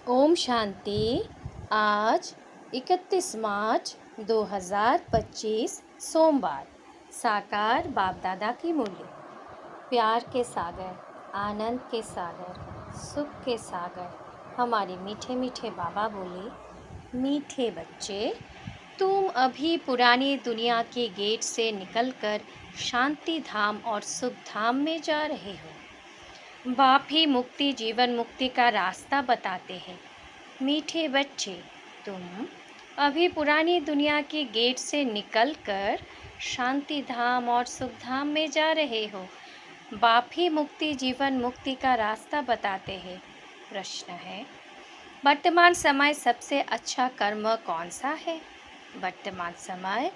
ओम शांति। आज 31 मार्च 2025 सोमवार। साकार बाप दादा की मुरली। प्यार के सागर, आनंद के सागर, सुख के सागर हमारे मीठे मीठे बाबा बोले, मीठे बच्चे, तुम अभी पुरानी दुनिया के गेट से निकलकर शांति धाम और सुख धाम में जा रहे हो। बाप ही मुक्ति, जीवन मुक्ति का रास्ता बताते हैं। मीठे बच्चे, तुम अभी पुरानी दुनिया के गेट से निकलकर शांति धाम और सुख धाम में जा रहे हो। बाप ही मुक्ति, जीवन मुक्ति का रास्ता बताते हैं। प्रश्न है, वर्तमान समय सबसे अच्छा कर्म कौन सा है? वर्तमान समय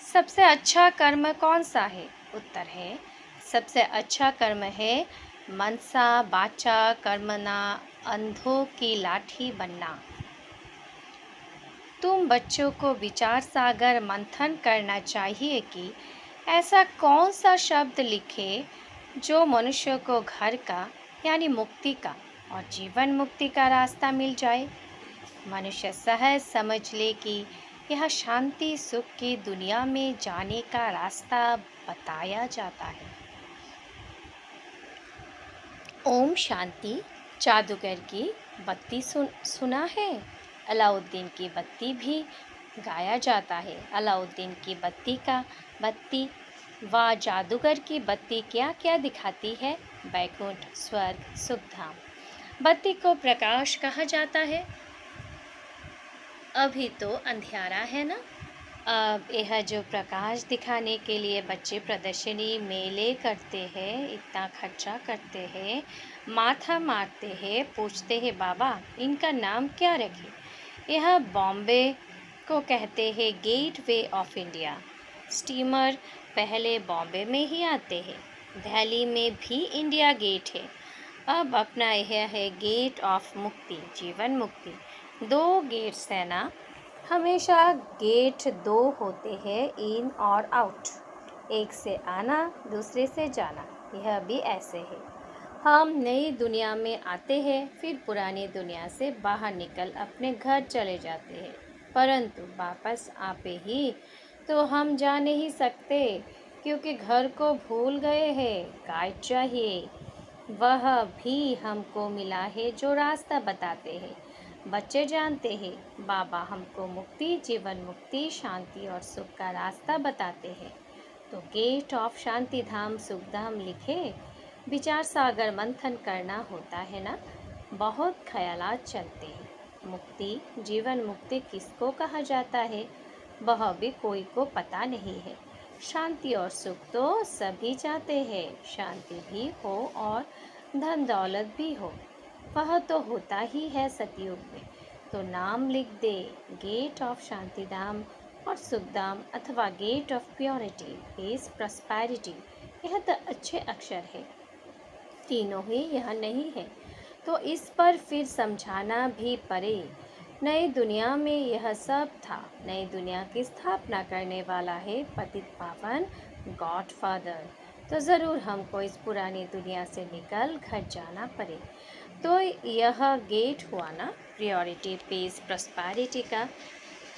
सबसे अच्छा कर्म कौन सा है? उत्तर है, सबसे अच्छा कर्म है मनसा वाचा कर्मणा अंधों की लाठी बनना। तुम बच्चों को विचार सागर मंथन करना चाहिए कि ऐसा कौन सा शब्द लिखे जो मनुष्य को घर का यानी मुक्ति का और जीवन मुक्ति का रास्ता मिल जाए। मनुष्य सहज समझ ले कि यह शांति सुख की दुनिया में जाने का रास्ता बताया जाता है। ओम शांति। जादूगर की बत्ती सुना है? अलाउद्दीन की बत्ती भी गाया जाता है। अलाउद्दीन की बत्ती व जादूगर की बत्ती क्या क्या दिखाती है? बैकुंठ, स्वर्ग, सुखधाम। बत्ती को प्रकाश कहा जाता है। अभी तो अंधियारा है ना। अब यह जो प्रकाश दिखाने के लिए बच्चे प्रदर्शनी मेले करते हैं, इतना खर्चा करते हैं, माथा मारते हैं, पूछते हैं बाबा इनका नाम क्या रखें। यह बॉम्बे को कहते हैं gateway of India. Steamer पहले बॉम्बे में ही आते हैं। दिल्ली में भी इंडिया गेट है। अब अपना यह है गेट ऑफ मुक्ति, जीवन मुक्ति। 2 गेट्स है ना। हमेशा गेट 2 होते हैं, इन और आउट। एक से आना, दूसरे से जाना। यह भी ऐसे है। हम नई दुनिया में आते हैं, फिर पुरानी दुनिया से बाहर निकल अपने घर चले जाते हैं, परंतु वापस आपे ही तो हम जा नहीं सकते, क्योंकि घर को भूल गए हैं। गाइड चाहिए, वह भी हमको मिला है जो रास्ता बताते हैं। बच्चे जानते हैं बाबा हमको मुक्ति, जीवन मुक्ति, शांति और सुख का रास्ता बताते हैं। तो गेट ऑफ शांति धाम सुख धाम लिखे, विचार सागर मंथन करना होता है ना। बहुत ख्यालात चलते हैं। मुक्ति, जीवन मुक्ति किसको कहा जाता है वह भी कोई को पता नहीं है। शांति और सुख तो सभी चाहते हैं, शांति भी हो और धन दौलत भी हो, वह तो होता ही है सतयुग में। तो नाम लिख दे, गेट ऑफ शांति धाम और सुखधाम, अथवा gate of purity, peace, prosperity. यह तो अच्छे अक्षर है, तीनों ही यह नहीं है तो इस पर फिर समझाना भी पड़े। नई दुनिया में यह सब था। नई दुनिया की स्थापना करने वाला है पतित पावन गॉड फादर। तो ज़रूर हमको इस पुरानी दुनिया से निकल घर जाना पड़े। तो यह गेट हुआ ना प्रियोरिटी, पीस, प्रॉस्पेरिटी का।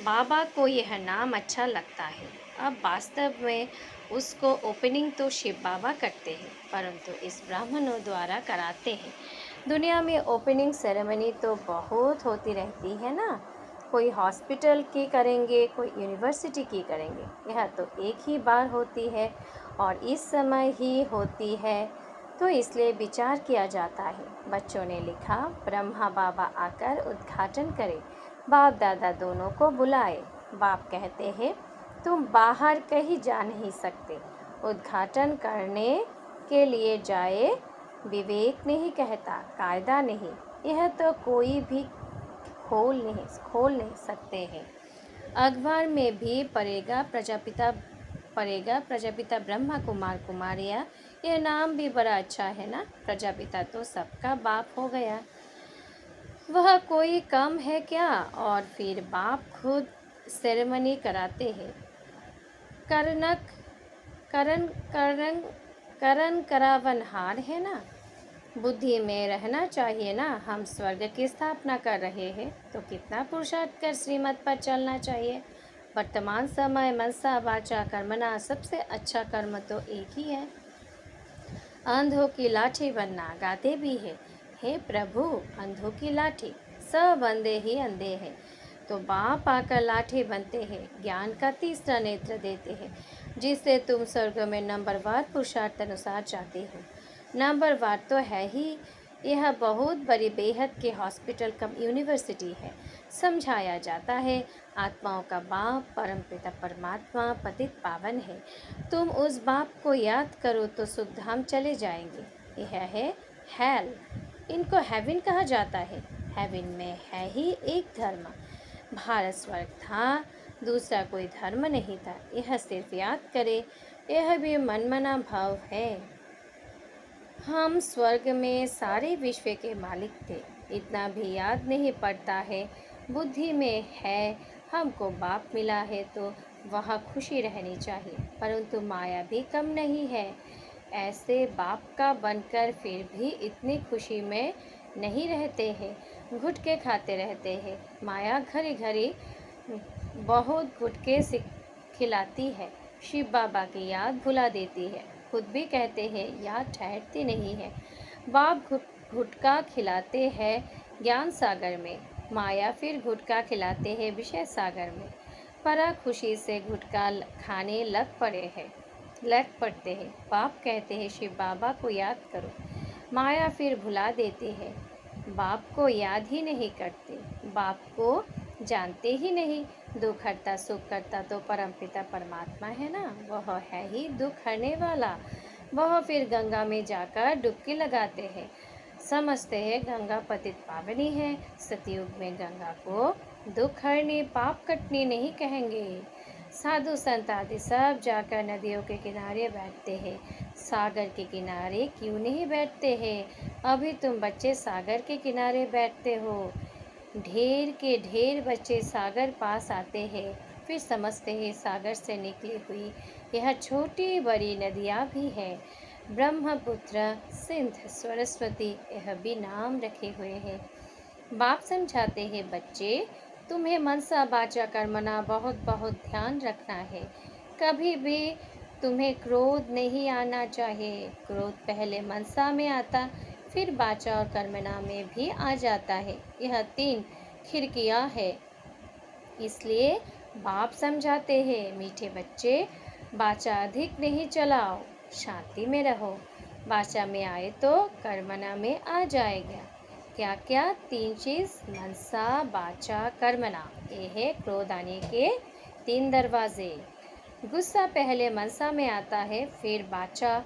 बाबा को यह नाम अच्छा लगता है। अब वास्तव में उसको ओपनिंग तो शिव बाबा करते हैं, परंतु इस ब्राह्मणों द्वारा कराते हैं। दुनिया में ओपनिंग सेरेमनी तो बहुत होती रहती है ना। कोई हॉस्पिटल की करेंगे, कोई यूनिवर्सिटी की करेंगे। यह तो एक ही बार होती है और इस समय ही होती है, तो इसलिए विचार किया जाता है। बच्चों ने लिखा, ब्रह्मा बाबा आकर उद्घाटन करें। बाप दादा दोनों को बुलाए। बाप कहते हैं तुम बाहर कहीं जा नहीं सकते, उद्घाटन करने के लिए जाए। विवेक नहीं कहता, कायदा नहीं, यह तो कोई भी खोल नहीं सकते हैं। अखबार में भी पड़ेगा प्रजापिता ब्रह्मा कुमार कुमारिया। यह नाम भी बड़ा अच्छा है ना। प्रजापिता तो सबका बाप हो गया, वह कोई कम है क्या? और फिर बाप खुद सेरेमनी कराते हैं। करण करण करण करण करावनहार है ना। बुद्धि में रहना चाहिए ना। हम स्वर्ग की स्थापना कर रहे हैं तो कितना पुरुषार्थ कर श्रीमत पर चलना चाहिए। वर्तमान समय मनसा वाचा कर्मणा, सबसे अच्छा कर्म तो एक ही है। अंधों की लाठी बनना, गाते भी है, हे प्रभु अंधों की लाठी, सब अंधे ही अंधे हैं। तो बाप आकर लाठी बनते हैं, ज्ञान का तीसरा नेत्र देते हैं, जिससे तुम स्वर्ग में नंबरवार पुरुषार्थ अनुसार जाते हो। नंबरवार तो है ही, यह बहुत बड़ी बेहद के हॉस्पिटल कम यूनिवर्सिटी है। समझाया जाता है आत्माओं का बाप परमपिता परमात्मा पतित पावन है। तुम उस बाप को याद करो तो सुखधाम चले जाएंगे। यह है हेल, इनको हेवन कहा जाता है। हेवन में है ही एक धर्म, भारत स्वर्ग था, दूसरा कोई धर्म नहीं था। यह सिर्फ याद करे, यह भी मनमना भाव है। हम स्वर्ग में सारे विश्व के मालिक थे, इतना भी याद नहीं पड़ता है। बुद्धि में है हमको बाप मिला है तो वह खुशी रहनी चाहिए, परंतु माया भी कम नहीं है। ऐसे बाप का बनकर फिर भी इतनी खुशी में नहीं रहते हैं, गुटके खाते रहते हैं। माया घड़ी घड़ी बहुत गुटके से खिलाती है, शिव बाबा की याद भुला देती है। खुद भी कहते हैं याद ठहरती नहीं है। बाप गुटका खिलाते हैं ज्ञान सागर में, माया फिर गुटका खिलाते हैं विषय सागर में। परा खुशी से गुटका खाने लग पड़ते हैं। बाप कहते हैं शिव बाबा को याद करो, माया फिर भुला देती है। बाप को याद ही नहीं करते, बाप को जानते ही नहीं। दुख हरता सुख करता तो परमपिता परमात्मा है ना, वह है ही दुख हरने वाला। वह फिर गंगा में जाकर डुबकी लगाते हैं, समझते हैं गंगा पतित पावनी है। सतयुग में गंगा को दुख हरनी पाप कटनी नहीं कहेंगे। साधु संत आदि सब जाकर नदियों के किनारे बैठते हैं, सागर के किनारे क्यों नहीं बैठते हैं? अभी तुम बच्चे सागर के किनारे बैठते हो। ढेर के ढेर बच्चे सागर पास आते हैं, फिर समझते हैं सागर से निकली हुई यह छोटी बड़ी नदियाँ भी हैं। ब्रह्मपुत्र, सिंध, सरस्वती, यह भी नाम रखे हुए हैं। बाप समझाते हैं बच्चे, तुम्हें मनसा वाचा कर्मणा बहुत बहुत ध्यान रखना है। कभी भी तुम्हें क्रोध नहीं आना चाहिए। क्रोध पहले मनसा में आता, फिर वाचा और कर्मणा में भी आ जाता है। यह 3 खिड़कियाँ है। इसलिए बाप समझाते हैं मीठे बच्चे, वाचा अधिक नहीं चलाओ, शांति में रहो। वाचा में आए तो कर्मणा में आ जाएगा। क्या क्या 3 चीज़? मनसा वाचा कर्मणा, ये है क्रोध आने के 3 दरवाजे। गुस्सा पहले मनसा में आता है, फिर वाचा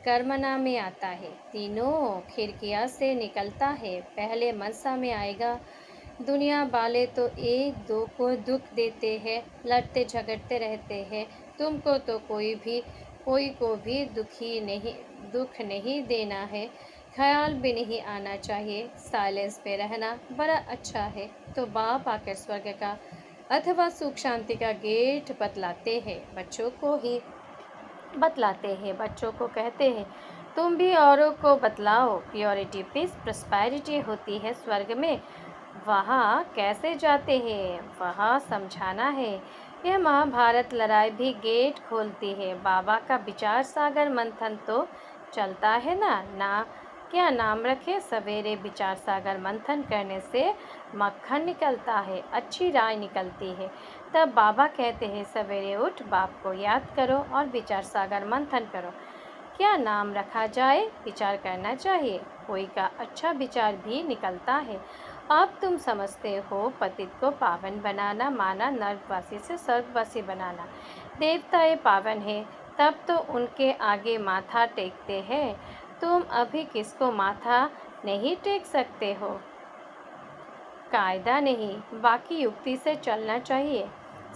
कर्मणा में आता है। तीनों खिड़कियाँ से निकलता है। पहले मनसा में आएगा। दुनिया वाले तो एक दो को दुख देते हैं, लड़ते झगड़ते रहते हैं। तुमको तो कोई को भी दुख नहीं देना है, ख्याल भी नहीं आना चाहिए। साइलेंस पे रहना बड़ा अच्छा है। तो बाप आकर स्वर्ग का अथवा सुख शांति का गेट बतलाते हैं, बच्चों को ही बतलाते हैं। बच्चों को कहते हैं तुम भी औरों को बतलाओ। प्योरिटी पीस प्रॉस्पेरिटी होती है स्वर्ग में। वहाँ कैसे जाते हैं, वहाँ समझाना है। यह महाभारत लड़ाई भी गेट खोलती है। बाबा का विचार सागर मंथन तो चलता है ना क्या नाम रखे? सवेरे विचार सागर मंथन करने से मक्खन निकलता है, अच्छी राय निकलती है। तब बाबा कहते हैं सवेरे उठ, बाप को याद करो और विचार सागर मंथन करो। क्या नाम रखा जाए, विचार करना चाहिए। कोई का अच्छा विचार भी निकलता है। अब तुम समझते हो पतित को पावन बनाना माना नर्कवासी से स्वर्गवासी बनाना। देवताएं पावन है तब तो उनके आगे माथा टेकते हैं। तुम अभी किसको माथा नहीं टेक सकते हो? कायदा नहीं, बाकी युक्ति से चलना चाहिए।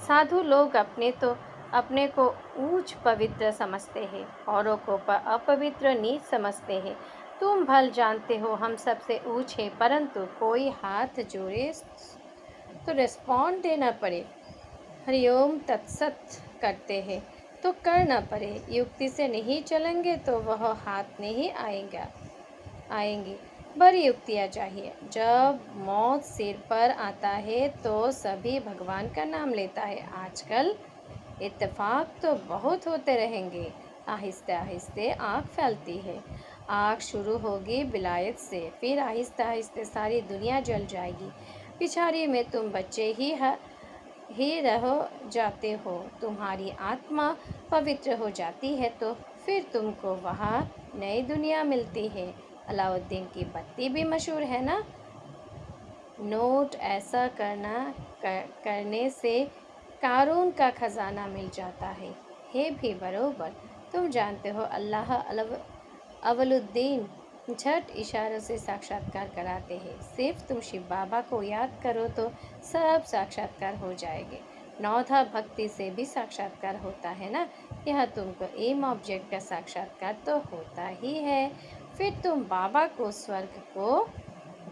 साधु लोग अपने को ऊंच पवित्र समझते हैं, औरों को अपवित्र नीच समझते हैं। तुम भल जानते हो हम सबसे ऊंच है, परंतु कोई हाथ जोड़े तो रिस्पॉन्ड देना पड़े। हरिओम तत्सत करते हैं तो करना पड़े। युक्ति से नहीं चलेंगे तो वह हाथ नहीं आएगा। आएंगे। बड़ी युक्तियाँ चाहिए। जब मौत सिर पर आता है तो सभी भगवान का नाम लेता है। आजकल इत्तेफाक तो बहुत होते रहेंगे। आहिस्ते आहिस्ते आग फैलती है। आग शुरू होगी विलायत से, फिर आहिस्ते आहिस्ते सारी दुनिया जल जाएगी। पिछाड़ी में तुम बच्चे ही रह जाते हो। तुम्हारी आत्मा पवित्र हो जाती है तो फिर तुमको वहाँ नई दुनिया मिलती है। अलाउद्दीन की बत्ती भी मशहूर है ना। नोट ऐसा करने से कारून का खजाना मिल जाता है। हे भी बरोबर, तुम जानते हो अल्लाह अवलुद्दीन झट इशारों से साक्षात्कार कराते हैं। सिर्फ तुम शिव बाबा को याद करो तो सब साक्षात्कार हो जाएंगे। नौधा भक्ति से भी साक्षात्कार होता है ना। यह तुमको एम ऑब्जेक्ट का साक्षात्कार तो होता ही है। फिर तुम बाबा को, स्वर्ग को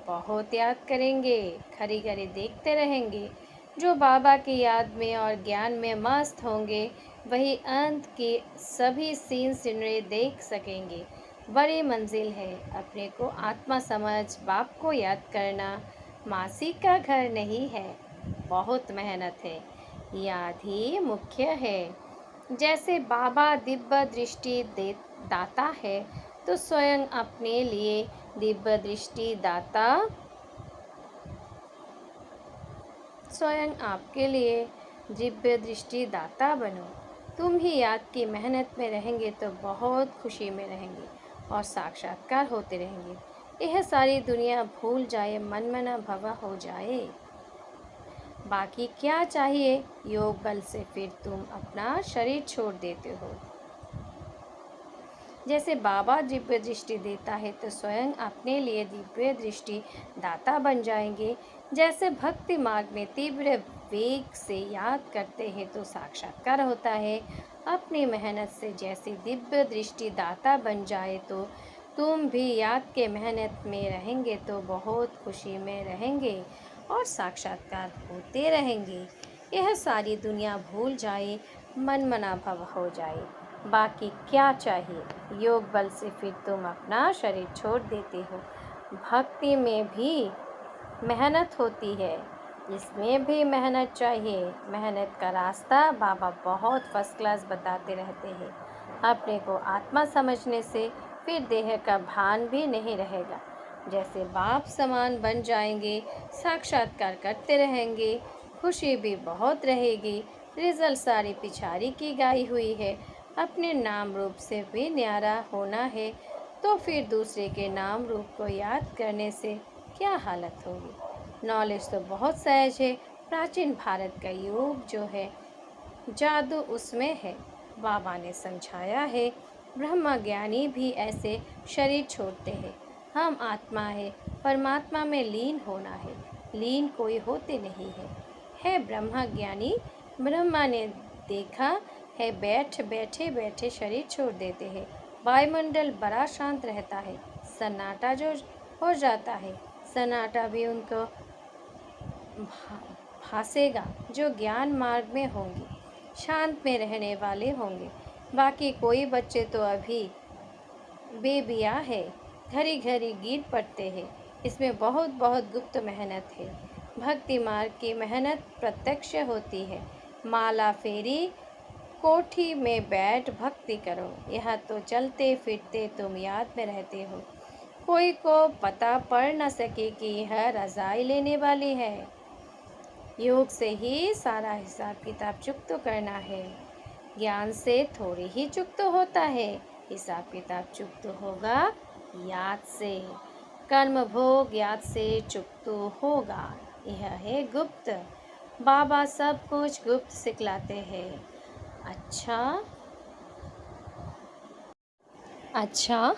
बहुत याद करेंगे, खरी खरी देखते रहेंगे। जो बाबा की याद में और ज्ञान में मस्त होंगे वही अंत की सभी सीन सिनरे देख सकेंगे। बड़ी मंजिल है। अपने को आत्मा समझ बाप को याद करना मासी का घर नहीं है। बहुत मेहनत है। याद ही मुख्य है। जैसे बाबा दिव्य दृष्टि दाता है तो स्वयं अपने लिए दिव्य दृष्टि दाता, स्वयं आपके लिए दिव्य दृष्टि दाता बनो। तुम ही याद की मेहनत में रहेंगे तो बहुत खुशी में रहेंगे और साक्षात्कार होते रहेंगे। यह सारी दुनिया भूल जाए, मनमना भवा हो जाए। बाकी क्या चाहिए? योग बल से फिर तुम अपना शरीर छोड़ देते हो। जैसे बाबा दिव्य दृष्टि देता है तो स्वयं अपने लिए दिव्य दृष्टि दाता बन जाएंगे। जैसे भक्ति मार्ग में तीव्र वेग से याद करते हैं तो साक्षात्कार होता है। अपनी मेहनत से जैसे दिव्य दृष्टि दाता बन जाए तो तुम भी याद के मेहनत में रहेंगे तो बहुत खुशी में रहेंगे और साक्षात्कार होते रहेंगे। यह सारी दुनिया भूल जाए, मनमना भव हो जाए। बाकी क्या चाहिए? योग बल से फिर तुम अपना शरीर छोड़ देते हो। भक्ति में भी मेहनत होती है, इसमें भी मेहनत चाहिए। मेहनत का रास्ता बाबा बहुत फर्स्ट क्लास बताते रहते हैं। अपने को आत्मा समझने से फिर देह का भान भी नहीं रहेगा। जैसे बाप समान बन जाएंगे, साक्षात्कार करते रहेंगे, खुशी भी बहुत रहेगी। रिजल्ट सारी पिछाड़ी की गाई हुई है। अपने नाम रूप से भी न्यारा होना है तो फिर दूसरे के नाम रूप को याद करने से क्या हालत होगी। नॉलेज तो बहुत सहज है। प्राचीन भारत का योग जो है, जादू उसमें है। बाबा ने समझाया है। ब्रह्म ज्ञानी भी ऐसे शरीर छोड़ते हैं। हम आत्मा है, परमात्मा में लीन होना है। लीन कोई होते नहीं है ब्रह्म ज्ञानी। ब्रह्मा ने देखा है बैठे बैठे शरीर छोड़ देते हैं। वायुमंडल बड़ा शांत रहता है। सन्नाटा जो हो जाता है, सन्नाटा भी उनको भासेगा जो ज्ञान मार्ग में होंगे, शांत में रहने वाले होंगे। बाकी कोई बच्चे तो अभी बेबिया है, घड़ी घड़ी गिर पड़ते हैं। इसमें बहुत बहुत गुप्त मेहनत है। भक्ति मार्ग की मेहनत प्रत्यक्ष होती है। माला फेरी, कोठी में बैठ भक्ति करो। यह तो चलते फिरते तुम याद में रहते हो। कोई को पता पड़ न सके कि यह रज़ाई लेने वाली है। योग से ही सारा हिसाब किताब चुकतो करना है। ज्ञान से थोड़ी ही चुकतो होता है। हिसाब किताब चुकतो होगा याद से। कर्म भोग याद से चुकतो होगा। यह है गुप्त। बाबा सब कुछ गुप्त सिखलाते हैं। अच्छा,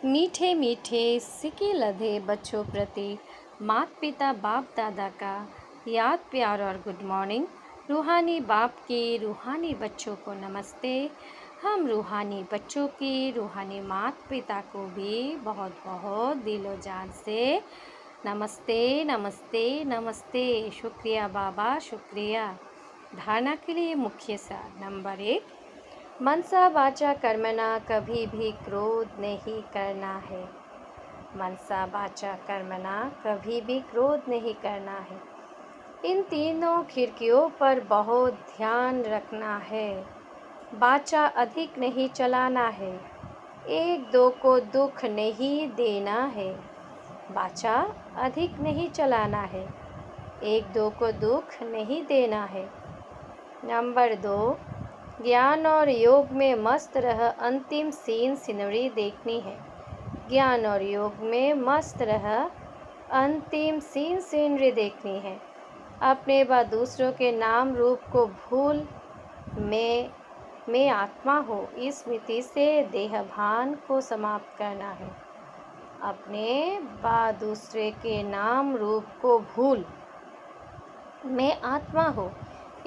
मीठे मीठे सिके लधे बच्चों प्रति माता पिता बाप दादा का याद, प्यार और गुड मॉर्निंग। रूहानी बाप की रूहानी बच्चों को नमस्ते। हम रूहानी बच्चों की रूहानी माता पिता को भी बहुत बहुत दिलो जान से नमस्ते नमस्ते नमस्ते। शुक्रिया बाबा, शुक्रिया। धारणा के लिए मुख्य सार नंबर 1, मनसा वाचा कर्मणा, कभी भी क्रोध नहीं करना है। मनसा वाचा कर्मणा कभी भी क्रोध नहीं करना है। इन तीनों खिड़कियों पर बहुत ध्यान रखना है। वाचा अधिक नहीं चलाना है। एक दो को दुख नहीं देना है। वाचा अधिक नहीं चलाना है। एक दो को दुख नहीं देना है। नंबर 2, ज्ञान और योग में मस्त रह अंतिम सीन सिनरी देखनी है। ज्ञान और योग में मस्त रह अंतिम सीन सीनरी देखनी है। अपने व दूसरों के नाम रूप को भूल में आत्मा हो, इस स्मृति से देहभान को समाप्त करना है। अपने व दूसरे के नाम रूप को भूल में आत्मा हो,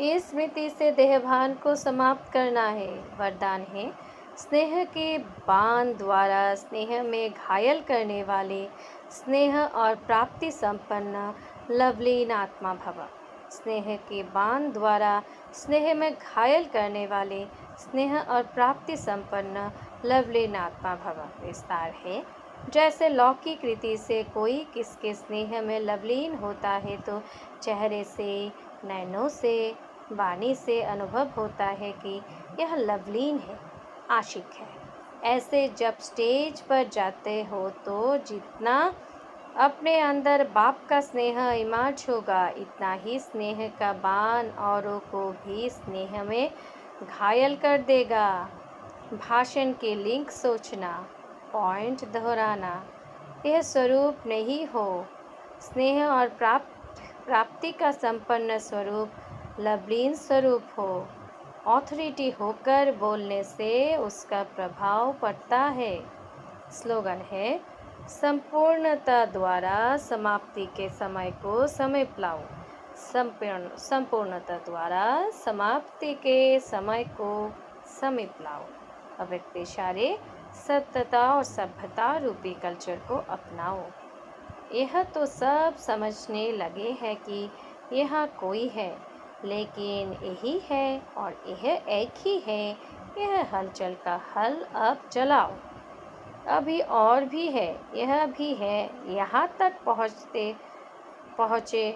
इस स्मृति से देहभान को समाप्त करना है। वरदान है, स्नेह के बाण द्वारा स्नेह में घायल करने वाले स्नेह और प्राप्ति संपन्न लवलीन आत्मा भव। स्नेह के बाण द्वारा स्नेह में घायल करने वाले स्नेह और प्राप्ति संपन्न लवलीन आत्मा भव। विस्तार है, जैसे लौकिक रीति से कोई किसके स्नेह में लवलीन होता है तो चेहरे से, नैनों से, वाणी से अनुभव होता है कि यह लवलीन है, आशिक है। ऐसे जब स्टेज पर जाते हो तो जितना अपने अंदर बाप का स्नेह इमार्ज होगा, इतना ही स्नेह का बाण औरों को भी स्नेह में घायल कर देगा। भाषण के लिंक सोचना, पॉइंट दोहराना, यह स्वरूप नहीं हो। स्नेह और प्राप्ति का संपन्न स्वरूप लवलीन स्वरूप हो। ऑथोरिटी होकर बोलने से उसका प्रभाव पड़ता है। स्लोगन है, संपूर्णता द्वारा समाप्ति के समय को समेट लाओ। संपूर्णता द्वारा समाप्ति के समय को समेट लाओ। अव्यक्त इशारे, सत्यता और सभ्यता रूपी कल्चर को अपनाओ। यह तो सब समझने लगे हैं कि यहाँ कोई है, लेकिन यही है और यह एक ही है। यह हलचल का हल अब चलाओ। अभी और भी है, यह भी है, यहाँ तक पहुँचे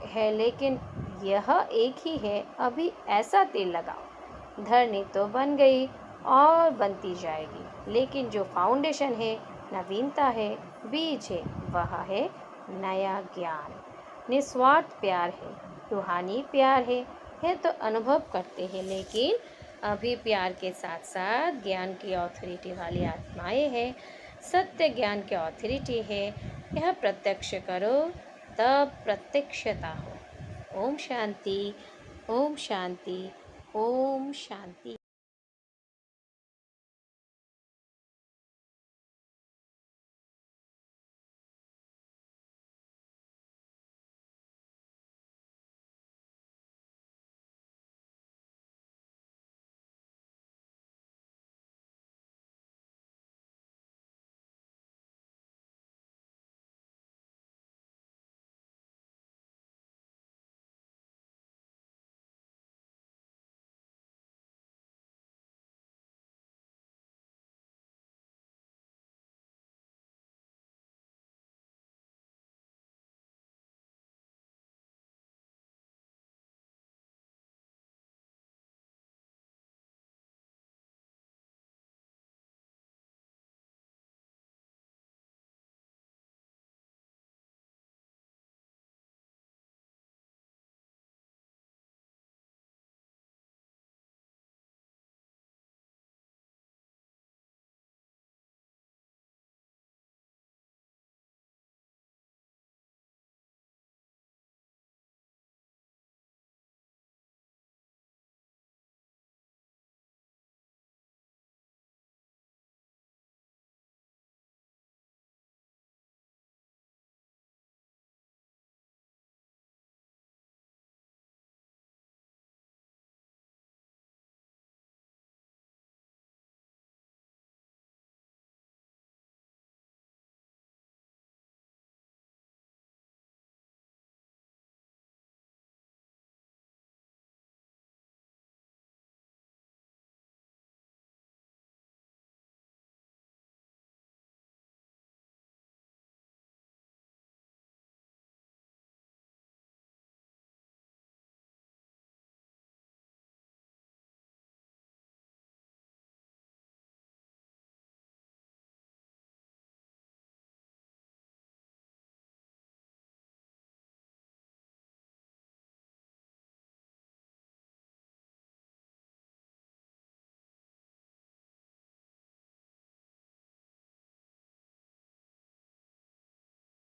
है, लेकिन यह एक ही है। अभी ऐसा तेल लगाओ। धरनी तो बन गई और बनती जाएगी, लेकिन जो फाउंडेशन है, नवीनता है, बीज है, वह है नया ज्ञान। निस्वार्थ प्यार है, रूहानी प्यार है। यह तो अनुभव करते हैं, लेकिन अभी प्यार के साथ साथ ज्ञान की ऑथोरिटी वाली आत्माएं हैं। सत्य ज्ञान की ऑथोरिटी है। यह प्रत्यक्ष करो, तब प्रत्यक्षता हो। ओम शांति, ओम शांति, ओम शांति।